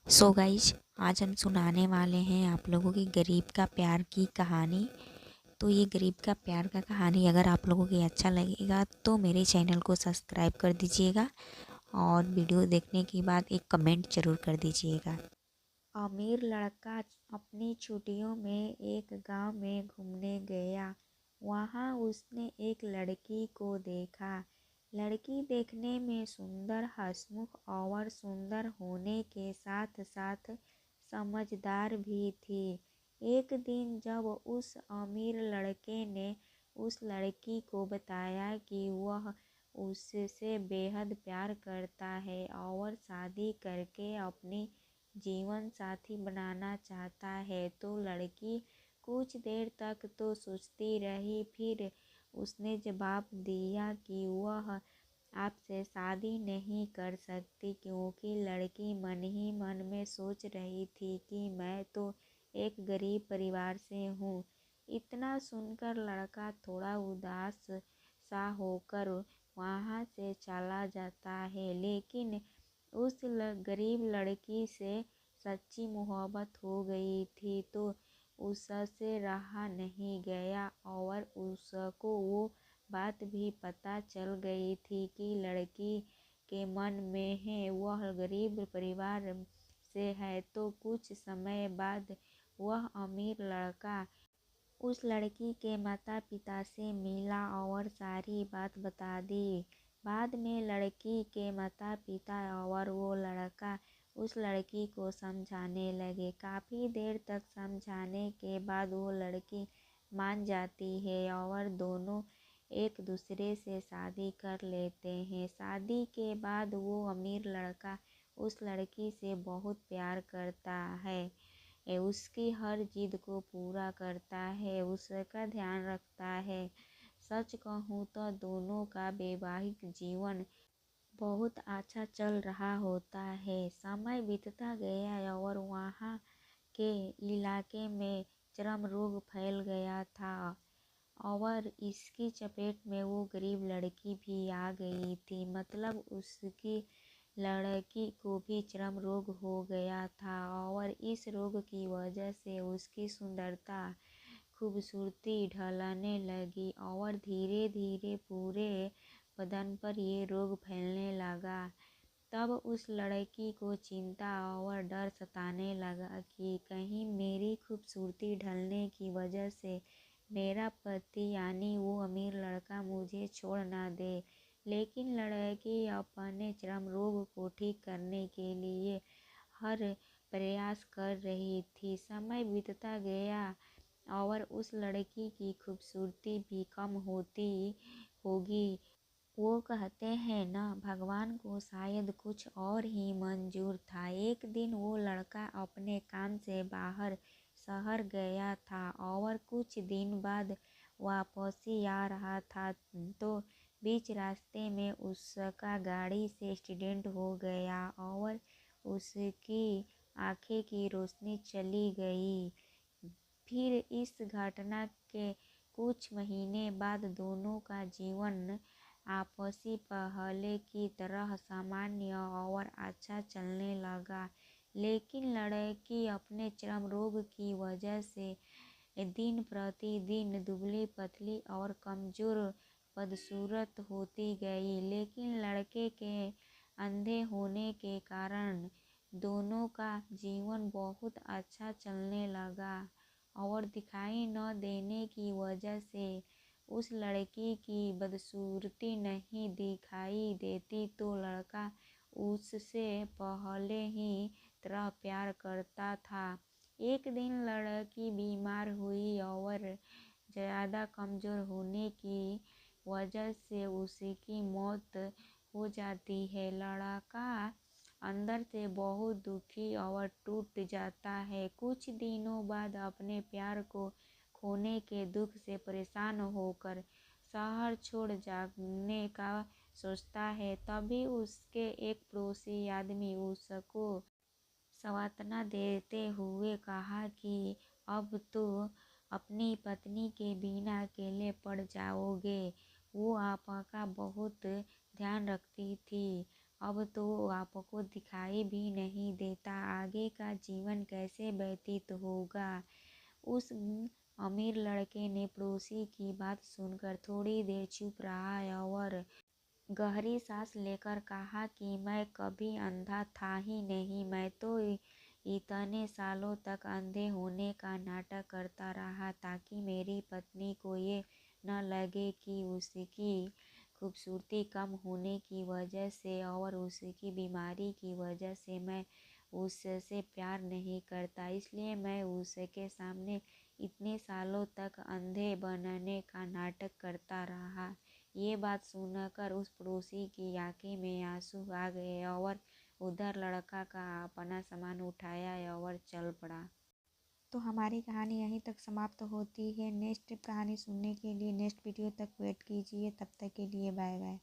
So guys, आज हम सुनाने वाले हैं आप लोगों की गरीब का प्यार की कहानी। तो ये गरीब का प्यार का कहानी अगर आप लोगों को अच्छा लगेगा तो मेरे चैनल को सब्सक्राइब कर दीजिएगा और वीडियो देखने के बाद एक कमेंट ज़रूर कर दीजिएगा। अमीर लड़का अपनी छुट्टियों में एक गांव में घूमने गया। वहां उसने एक लड़की को देखा। लड़की देखने में सुंदर, हंसमुख और सुंदर होने के साथ साथ समझदार भी थी। एक दिन जब उस अमीर लड़के ने उस लड़की को बताया कि वह उससे बेहद प्यार करता है और शादी करके अपनी जीवन साथी बनाना चाहता है, तो लड़की कुछ देर तक तो सोचती रही। फिर उसने जवाब दिया कि वह आपसे शादी नहीं कर सकती, क्योंकि लड़की मन ही मन में सोच रही थी कि मैं तो एक गरीब परिवार से हूँ। इतना सुनकर लड़का थोड़ा उदास सा होकर वहाँ से चला जाता है, लेकिन उस गरीब लड़की से सच्ची मोहब्बत हो गई थी तो उससे रहा नहीं गया और उसको वो बात भी पता चल गई थी कि लड़की के मन में है वह गरीब परिवार से है। तो कुछ समय बाद वह अमीर लड़का उस लड़की के माता पिता से मिला और सारी बात बता दी। बाद में लड़की के माता पिता और वो लड़का उस लड़की को समझाने लगे। काफ़ी देर तक समझाने के बाद वो लड़की मान जाती है और दोनों एक दूसरे से शादी कर लेते हैं। शादी के बाद वो अमीर लड़का उस लड़की से बहुत प्यार करता है, उसकी हर जिद को पूरा करता है, उसका ध्यान रखता है। सच कहूँ तो दोनों का वैवाहिक जीवन बहुत अच्छा चल रहा होता है। समय बीतता गया और वहाँ के इलाके में चर्म रोग फैल गया था और इसकी चपेट में वो गरीब लड़की भी आ गई थी। मतलब उसकी लड़की को भी चर्म रोग हो गया था और इस रोग की वजह से उसकी सुंदरता, खूबसूरती ढलने लगी और धीरे धीरे पूरे बदन पर ये रोग फैलने लगा। तब उस लड़की को चिंता और डर सताने लगा कि कहीं मेरी खूबसूरती ढलने की वजह से मेरा पति यानी वो अमीर लड़का मुझे छोड़ ना दे। लेकिन लड़की अपने चर्म रोग को ठीक करने के लिए हर प्रयास कर रही थी। समय बीतता गया और उस लड़की की खूबसूरती भी कम होती होगी। वो कहते हैं ना, भगवान को शायद कुछ और ही मंजूर था। एक दिन वो लड़का अपने काम से बाहर शहर गया था और कुछ दिन बाद वापसी आ रहा था, तो बीच रास्ते में उसका गाड़ी से एक्सीडेंट हो गया और उसकी आंखें की रोशनी चली गई। फिर इस घटना के कुछ महीने बाद दोनों का जीवन आपसी पहले की तरह सामान्य और अच्छा चलने लगा। लेकिन लड़की अपने चर्म रोग की वजह से दिन प्रतिदिन दुबली पतली और कमजोर बदसूरत होती गई। लेकिन लड़के के अंधे होने के कारण दोनों का जीवन बहुत अच्छा चलने लगा और दिखाई न देने की वजह से उस लड़की की बदसूरती नहीं दिखाई देती, तो लड़का उससे पहले ही तरह प्यार करता था। एक दिन लड़की बीमार हुई और ज़्यादा कमज़ोर होने की वजह से उसकी मौत हो जाती है। लड़का अंदर से बहुत दुखी और टूट जाता है। कुछ दिनों बाद अपने प्यार को खोने के दुख से परेशान होकर शहर छोड़ जाने का सोचता है। तभी उसके एक पड़ोसी आदमी उसको सांत्वना देते हुए कहा कि अब तो अपनी पत्नी के बिना अकेले पड़ जाओगे। वो आपका बहुत ध्यान रखती थी, अब तो आपको दिखाई भी नहीं देता। आगे का जीवन कैसे व्यतीत होगा। उस अमीर लड़के ने पड़ोसी की बात सुनकर थोड़ी देर चुप रहा और गहरी सांस लेकर कहा कि मैं कभी अंधा था ही नहीं। मैं तो इतने सालों तक अंधे होने का नाटक करता रहा ताकि मेरी पत्नी को ये न लगे कि उसकी खूबसूरती कम होने की वजह से और उसकी बीमारी की वजह से मैं उससे प्यार नहीं करता, इसलिए मैं उसके सामने इतने सालों तक अंधे बनने का नाटक करता रहा। ये बात सुनकर उस पड़ोसी की आंखें में आंसू आ गए और उधर लड़का का अपना सामान उठाया और चल पड़ा। तो हमारी कहानी यहीं तक समाप्त होती है। नेक्स्ट कहानी सुनने के लिए नेक्स्ट वीडियो तक वेट कीजिए। तब तक के लिए बाय बाय।